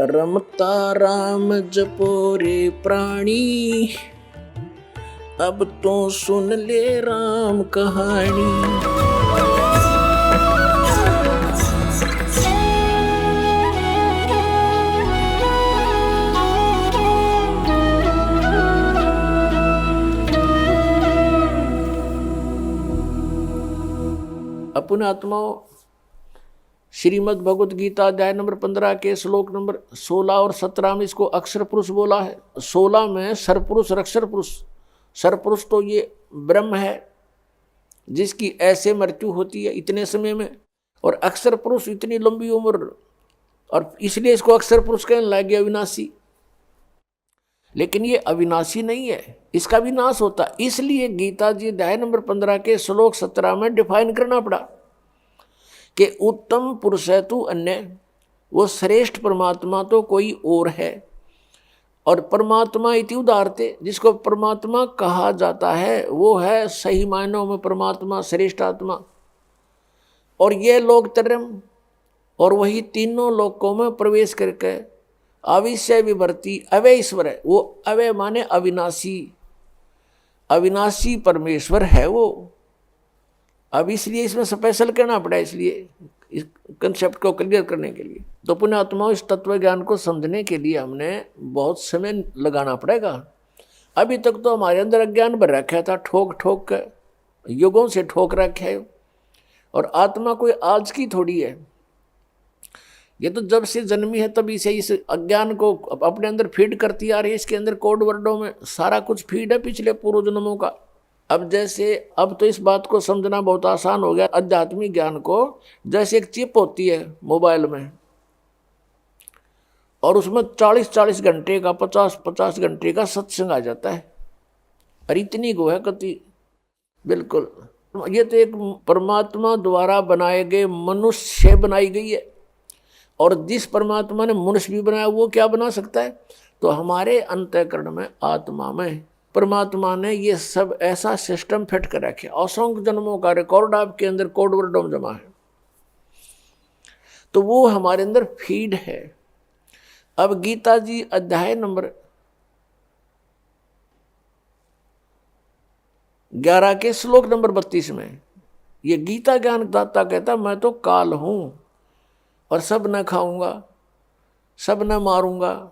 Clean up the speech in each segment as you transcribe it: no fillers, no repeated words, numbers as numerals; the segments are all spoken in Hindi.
रमता राम जपो रे प्राणी, अब तो सुन ले राम कहानी। अपने आत्माओं, श्रीमद् भगवत गीता अध्याय नंबर 15 के श्लोक नंबर 16 और 17 में इसको अक्षर पुरुष बोला है। 16 में सरपुरुष और अक्षर पुरुष। सरपुरुष तो ये ब्रह्म है जिसकी ऐसे मृत्यु होती है इतने समय में, और अक्षर पुरुष इतनी लंबी उम्र, और इसलिए इसको अक्षर पुरुष कहने लगे, अविनाशी। लेकिन ये अविनाशी नहीं है, इसका विनाश होता। इसलिए गीता जी अध्याय नंबर 15 के श्लोक 17 में डिफाइन करना पड़ा कि उत्तम पुरुष है तू अन्य, वो श्रेष्ठ परमात्मा तो कोई और है। और परमात्मा इति उदारते, जिसको परमात्मा कहा जाता है वो है सही मायनों में परमात्मा, श्रेष्ठ आत्मा। और ये लोग तरम, और वही तीनों लोकों में प्रवेश करके अविषय विवर्ती अवय ईश्वर है। वो अवय माने अविनाशी, अविनाशी परमेश्वर है वो। अब इसलिए इसमें स्पेशल कहना पड़ा, इसलिए इस कंसेप्ट को क्लियर करने के लिए। तो पुण्यात्माओं, इस तत्व ज्ञान को समझने के लिए हमने बहुत समय लगाना पड़ेगा। अभी तक तो हमारे अंदर अज्ञान भर रखा था, ठोक ठोक कर, युगों से ठोक रखा है। और आत्मा कोई आज की थोड़ी है, ये तो जब से जन्मी है तभी से इस अज्ञान को अपने अंदर फीड करती आ रही है। इसके अंदर कोड वर्डों में सारा कुछ फीड है पिछले पूर्व जन्मों का। अब तो इस बात को समझना बहुत आसान हो गया, आध्यात्मिक ज्ञान को। जैसे एक चिप होती है मोबाइल में, और उसमें 40-40 घंटे का, 50-50 घंटे का सत्संग आ जाता है। और इतनी गो है कति, बिल्कुल। ये तो एक परमात्मा द्वारा बनाए गए मनुष्य बनाई गई है। और जिस परमात्मा ने मनुष्य भी बनाया वो क्या बना सकता है? तो हमारे अंतःकरण में, आत्मा में परमात्मा ने ये सब ऐसा सिस्टम फिट कर रखे। असंख्य जन्मों का रिकॉर्ड आपके अंदर कोड वर्डों में जमा है, तो वो हमारे अंदर फीड है। अब गीता जी अध्याय नंबर 11 के श्लोक नंबर 32 में ये गीता ज्ञान दाता कहता, मैं तो काल हूं और सब न खाऊंगा, सब न मारूंगा।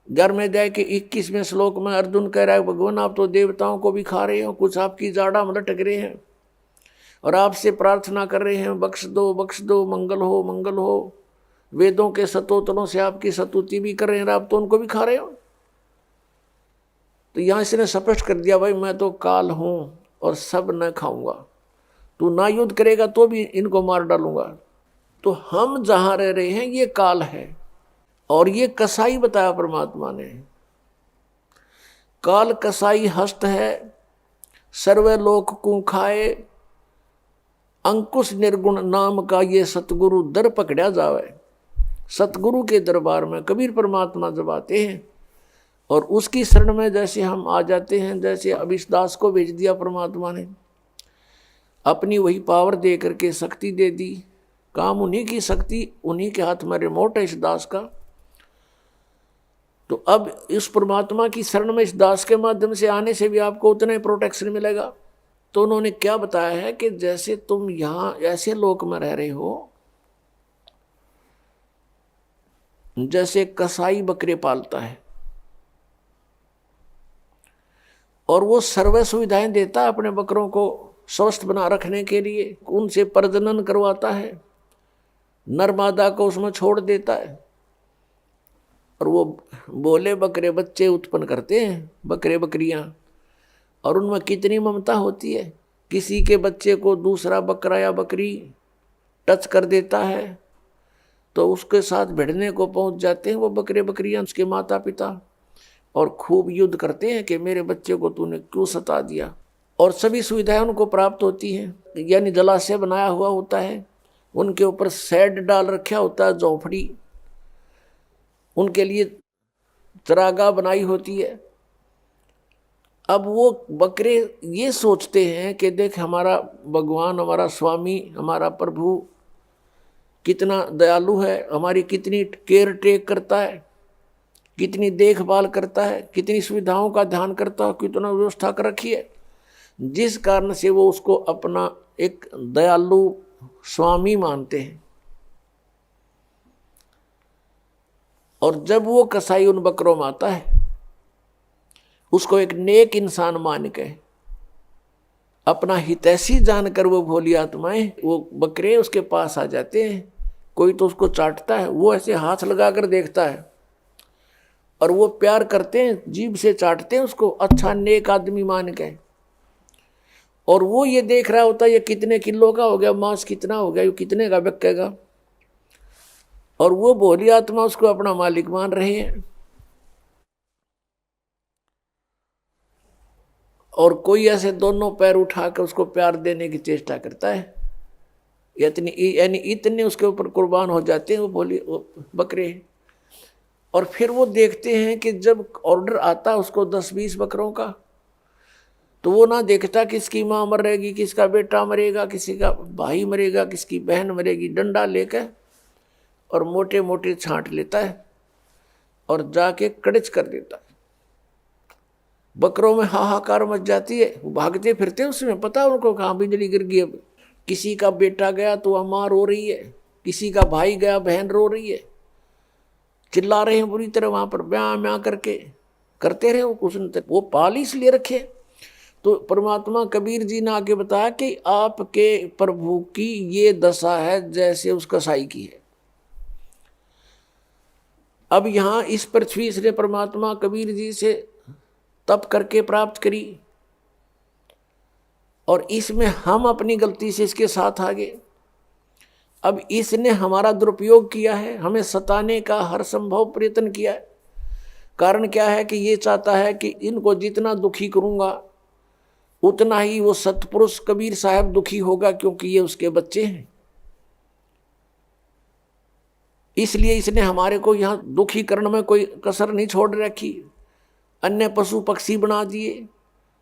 घर में जाए कि 21वें श्लोक में अर्जुन कह रहा है, भगवान आप तो देवताओं को भी खा रहे हो, कुछ आपकी जाड़ा में लटक रहे हैं, और आपसे प्रार्थना कर रहे हैं बख्श दो बख्श दो, मंगल हो मंगल हो। वेदों के स्तोत्रों से आपकी स्तुति भी कर रहे हैं, आप तो उनको भी खा रहे हो। तो यहाँ इसने स्पष्ट कर दिया, भाई मैं तो काल हूँ और सब न खाऊंगा, तू ना युद्ध करेगा तो भी इनको मार डालूंगा। तो हम जहाँ रह रहे हैं ये काल है, और ये कसाई बताया परमात्मा ने। काल कसाई हस्त है, सर्वे लोक को खाए, अंकुश निर्गुण नाम का ये सतगुरु दर पकड़ा जावे। सतगुरु के दरबार में कबीर परमात्मा जब आते हैं और उसकी शरण में जैसे हम आ जाते हैं, जैसे अब इस दास को भेज दिया परमात्मा ने, अपनी वही पावर दे करके शक्ति दे दी। काम उन्हीं की शक्ति, उन्हीं के हाथ में रिमोट है इस दास का। तो अब इस परमात्मा की शरण में इस दास के माध्यम से आने से भी आपको उतना ही प्रोटेक्शन मिलेगा। तो उन्होंने क्या बताया है कि जैसे तुम यहाँ ऐसे लोक में रह रहे हो, जैसे कसाई बकरे पालता है और वो सर्व सुविधाएं देता है अपने बकरों को स्वस्थ बना रखने के लिए, उनसे प्रजनन करवाता है, नर मादा को उसमें छोड़ देता है, और वो बोले बकरे बच्चे उत्पन्न करते हैं, बकरे बकरियां। और उनमें कितनी ममता होती है, किसी के बच्चे को दूसरा बकरा या बकरी टच कर देता है तो उसके साथ भिड़ने को पहुंच जाते हैं वो बकरे बकरियां, उसके माता पिता, और खूब युद्ध करते हैं कि मेरे बच्चे को तूने क्यों सता दिया। और सभी सुविधाएं उनको प्राप्त होती हैं, यानी जलाशय बनाया हुआ होता है, उनके ऊपर शेड डाल रखा होता है, झोंपड़ी, उनके लिए चरागाह बनाई होती है। अब वो बकरे ये सोचते हैं कि देख हमारा भगवान, हमारा स्वामी, हमारा प्रभु कितना दयालु है, हमारी कितनी केयर टेक करता है, कितनी देखभाल करता है, कितनी सुविधाओं का ध्यान करता है, कितना व्यवस्था कर रखी है, जिस कारण से वो उसको अपना एक दयालु स्वामी मानते हैं। और जब वो कसाई उन बकरों में आता है, उसको एक नेक इंसान मान के, अपना हितैषी जानकर वो भोली आत्माएं, वो बकरे उसके पास आ जाते हैं। कोई तो उसको चाटता है, वो ऐसे हाथ लगाकर देखता है और वो प्यार करते हैं, जीभ से चाटते हैं उसको, अच्छा नेक आदमी मान के। और वो ये देख रहा होता है ये कितने किलो का हो गया, मांस कितना हो गया, ये कितने का बिकेगा, और वो भोली आत्मा उसको अपना मालिक मान रहे हैं। और कोई ऐसे दोनों पैर उठाकर उसको प्यार देने की चेष्टा करता है, यानी इतने उसके ऊपर कुर्बान हो जाते हैं वो बकरे। और फिर वो देखते हैं कि जब ऑर्डर आता उसको 10-20 बकरों का, तो वो ना देखता किसकी माँ मरेगी, किसका बेटा मरेगा, किसी का भाई मरेगा, किसकी बहन मरेगी, डंडा लेकर और मोटे मोटे छांट लेता है और जाके कड़च कर देता है। बकरों में हाहाकार मच जाती है, वो भागते फिरते, उसमें पता उनको कहाँ बिजली गिर गई। अब किसी का बेटा गया तो वह माँ रो रही है, किसी का भाई गया बहन रो रही है, चिल्ला रहे हैं बुरी तरह, वहां पर ब्याह म्याह करके करते रहे। वो कुछ वो पाल इसलिए रखे। तो परमात्मा कबीर जी ने आगे बताया कि आपके प्रभु की ये दशा है जैसे उस कसाई की है। अब यहां इस पृथ्वी से परमात्मा कबीर जी से तप करके प्राप्त करी, और इसमें हम अपनी गलती से इसके साथ आ गए। अब इसने हमारा दुरुपयोग किया है, हमें सताने का हर संभव प्रयत्न किया है। कारण क्या है कि ये चाहता है कि इनको जितना दुखी करूंगा उतना ही वो सतपुरुष कबीर साहब दुखी होगा, क्योंकि ये उसके बच्चे हैं। इसलिए इसने हमारे को यहाँ दुखी करने में कोई कसर नहीं छोड़ रखी। अन्य पशु पक्षी बना दिए,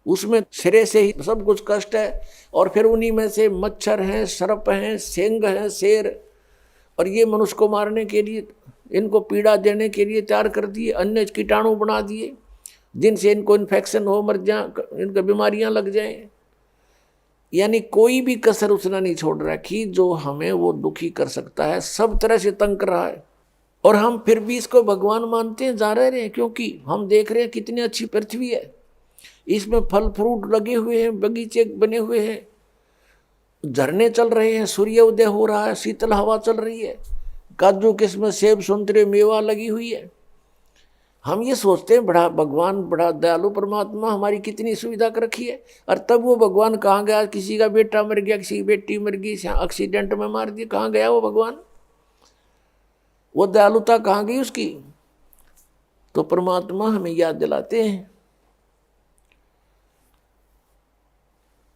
उसमें सिरे से ही सब कुछ कष्ट है, और फिर उन्हीं में से मच्छर हैं, सर्प हैं, सेंग हैं, शेर, और ये मनुष्य को मारने के लिए, इनको पीड़ा देने के लिए तैयार कर दिए। अन्य कीटाणु बना दिए जिनसे इनको इन्फेक्शन हो, मर जाए, इनको बीमारियां लग जाएं। यानी कोई भी कसर उसने नहीं छोड़ रखी जो हमें वो दुखी कर सकता है, सब तरह से तंग कर रहा है। और हम फिर भी इसको भगवान मानते हैं, जा रहे हैं, क्योंकि हम देख रहे हैं कितनी अच्छी पृथ्वी है, इसमें फल फ्रूट लगे हुए हैं, बगीचे बने हुए हैं, झरने चल रहे हैं, सूर्य उदय हो रहा है, शीतल हवा चल रही है, काजू किस्म सेब संतरे मेवा लगी हुई है। हम ये सोचते हैं बड़ा भगवान, बड़ा दयालु परमात्मा, हमारी कितनी सुविधा कर रखी है। और तब वो भगवान कहाँ गया? किसी का बेटा मर गया, किसी की बेटी मर गई, एक्सीडेंट में मार दिया, कहाँ गया वो भगवान? वो दयालुता कहाँ गई उसकी? तो परमात्मा हमें याद दिलाते हैं,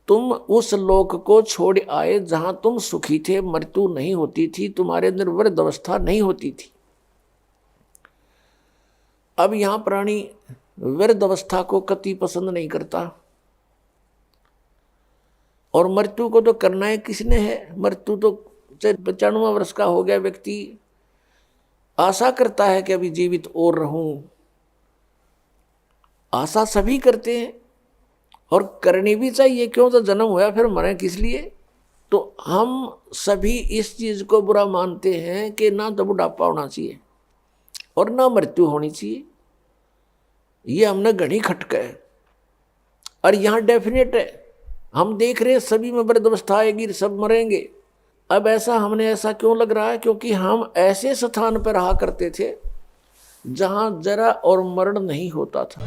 तुम उस लोक को छोड़ आए जहां तुम सुखी थे, मृत्यु नहीं होती थी, तुम्हारे अंदर वृद्ध अवस्था नहीं होती थी। अब यहां प्राणी वृद्ध अवस्था को कति पसंद नहीं करता, और मृत्यु को तो करना है किसने है? मृत्यु तो 95 वर्ष का हो गया व्यक्ति आशा करता है कि अभी जीवित और रहूं। आशा सभी करते हैं और करनी भी चाहिए, क्यों? तो जन्म हुआ फिर मरे किस लिए? तो हम सभी इस चीज को बुरा मानते हैं कि ना तो बुढ़ापा होना चाहिए और ना मृत्यु होनी चाहिए। ये हमने घनी खटका है, और यहाँ डेफिनेट है, हम देख रहे हैं सभी में वृद्ध अवस्था आएगी, सब मरेंगे। अब हमने ऐसा क्यों लग रहा है? क्योंकि हम ऐसे स्थान पर रहा करते थे जहां जरा और मरण नहीं होता था।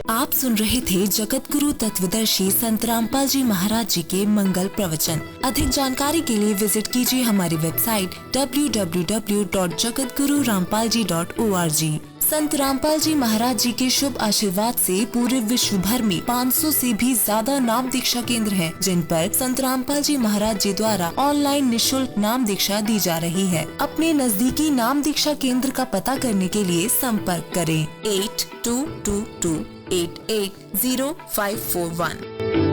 आप सुन रहे थे जगत गुरु तत्वदर्शी संत रामपाल जी महाराज जी के मंगल प्रवचन। अधिक जानकारी के लिए विजिट कीजिए हमारी वेबसाइट www.jagatgururampalji.org। संत रामपाल जी महाराज जी के शुभ आशीर्वाद से पूरे विश्व भर में 500 से भी ज्यादा नाम दीक्षा केंद्र हैं, जिन पर संत रामपाल जी महाराज जी द्वारा ऑनलाइन निशुल्क नाम दीक्षा दी जा रही है। अपने नजदीकी नाम दीक्षा केंद्र का पता करने के लिए संपर्क करें 8222880541।